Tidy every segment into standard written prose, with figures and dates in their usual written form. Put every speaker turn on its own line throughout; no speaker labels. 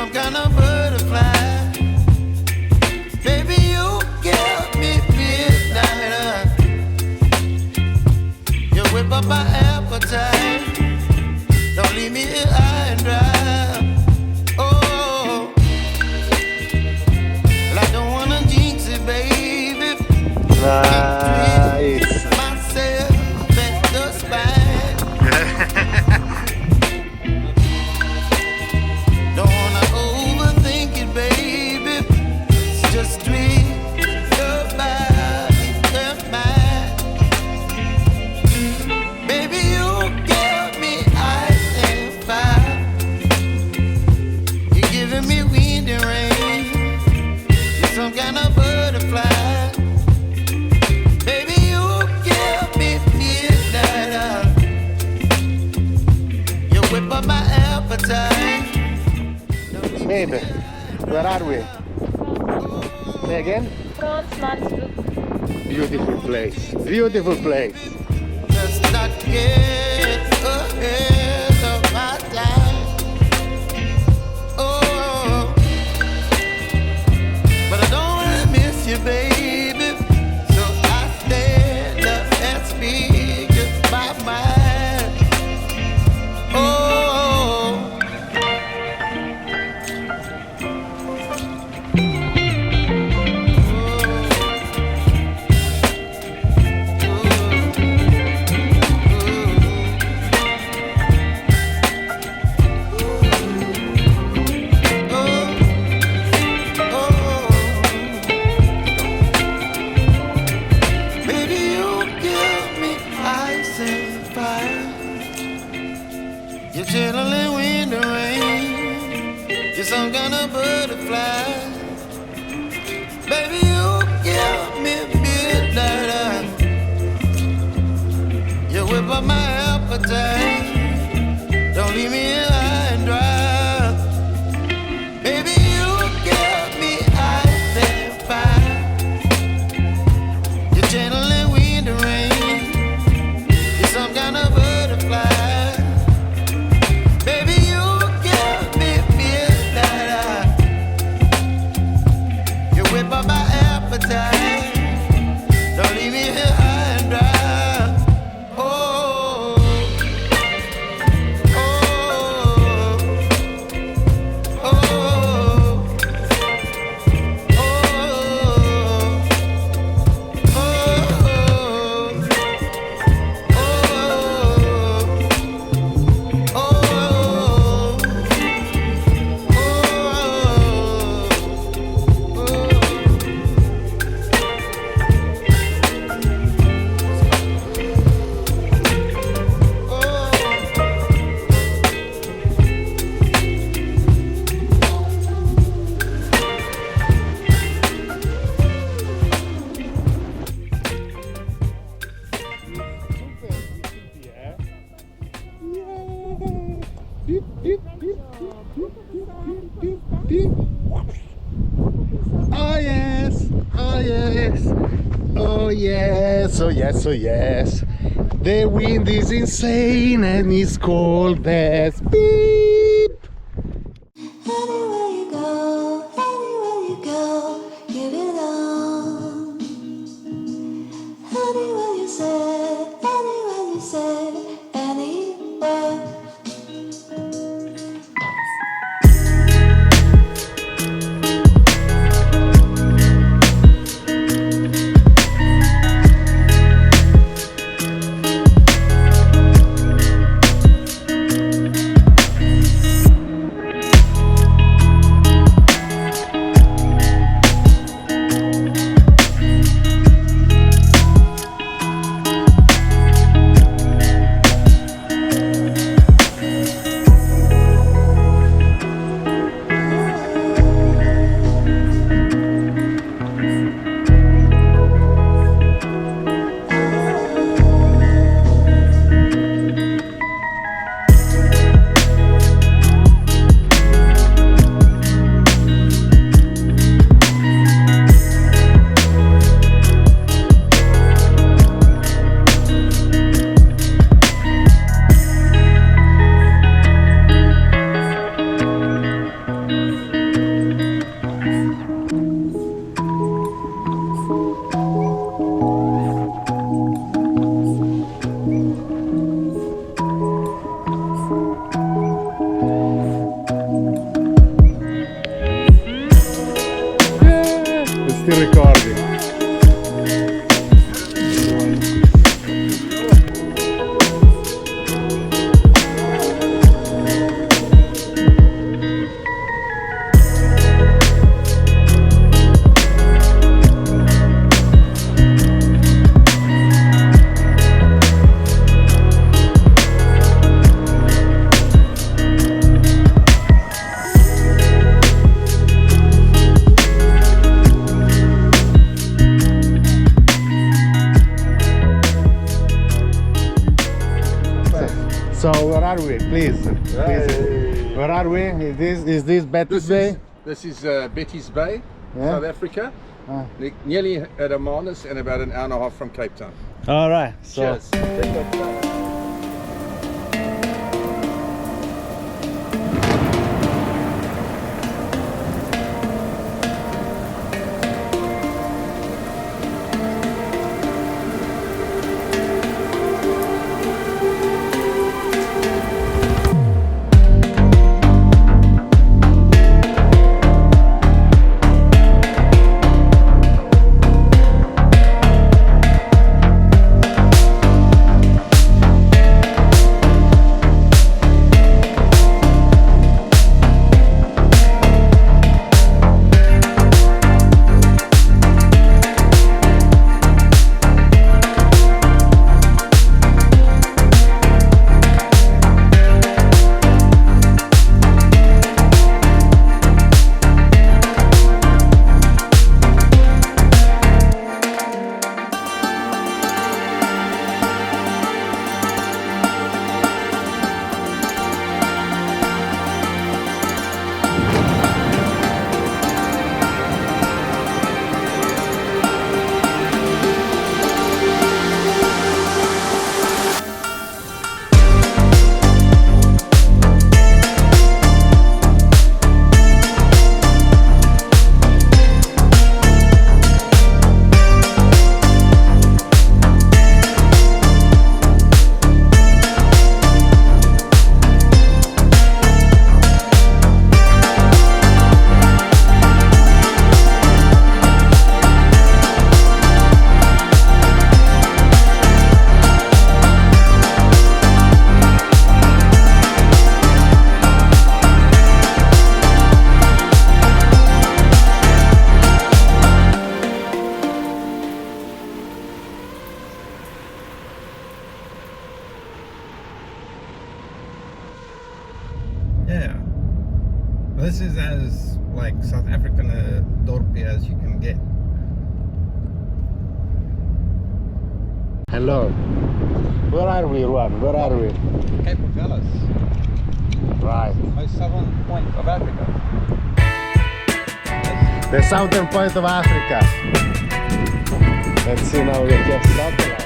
some kind of butterfly. Baby, you give me midnight. You whip up my appetite. Don't leave me here high and dry. Oh, well, I don't wanna jinx it, baby.
Nice.
Myself at the spine. Don't wanna overthink it, baby. It's just tweet your body and mine. Baby, you give me ice and fire. You're giving me wind and rain. You're some kind of butterfly. Baby, you give me midnight. You whip up my appetite.
Babe, where are we? Say again? Beautiful place. Beautiful place.
Let's not get ahead of my time. Oh, but I don't wanna miss you, baby. So I stand up and speak my mind. Oh. You're chilling wind and rain. You're some kind of butterfly. Baby, you give me midnight. You whip up my appetite. Don't leave me here high and dry. Baby, you give me ice and fire. You're channeling wind and rain. You're some kind of butterfly. Don't leave me here high and dry. Oh, oh, oh, oh,
Oh yes, oh yes, oh yes, oh yes, oh yes. The wind is insane and it's cold as beep.
Anywhere you go, you belong. Anywhere you say, anywhere.
still recording. So where are we? Please. Where are we? Is this Bday?
This is Betty's Bay,
Yeah.
South Africa.
Ah.
Nearly at Amanus and about an hour and a half from Cape Town.
All right. So
Cheers.
Yeah. This is as like South African a dorpy as you can get.
hello. Where are we, Juan? Where are we?
Cape of Velas,
Right.
most southern point of Africa.
The southern point of Africa. Let's see now we get satellite.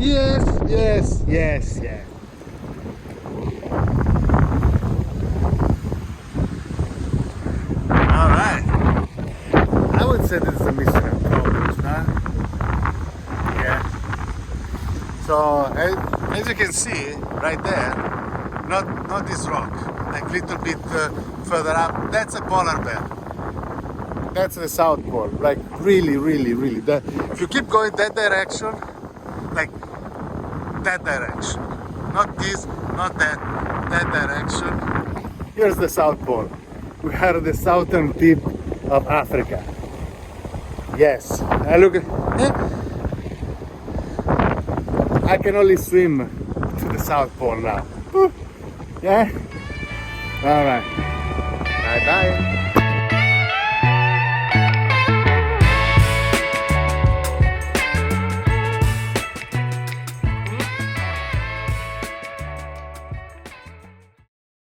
Yes, yes, yes, yes. All right. I would say this is a mission accomplished, huh? Yeah. So as you can see right there, not this rock, like little bit further up, that's a polar bear. That's the South Pole, like really, really, really. If you keep going that direction, like that direction, not this, not that, that direction. Here's the South Pole. We are the southern tip of Africa. Yes, I look. I can only swim to the South Pole now. Woo. Yeah. All right. Bye bye.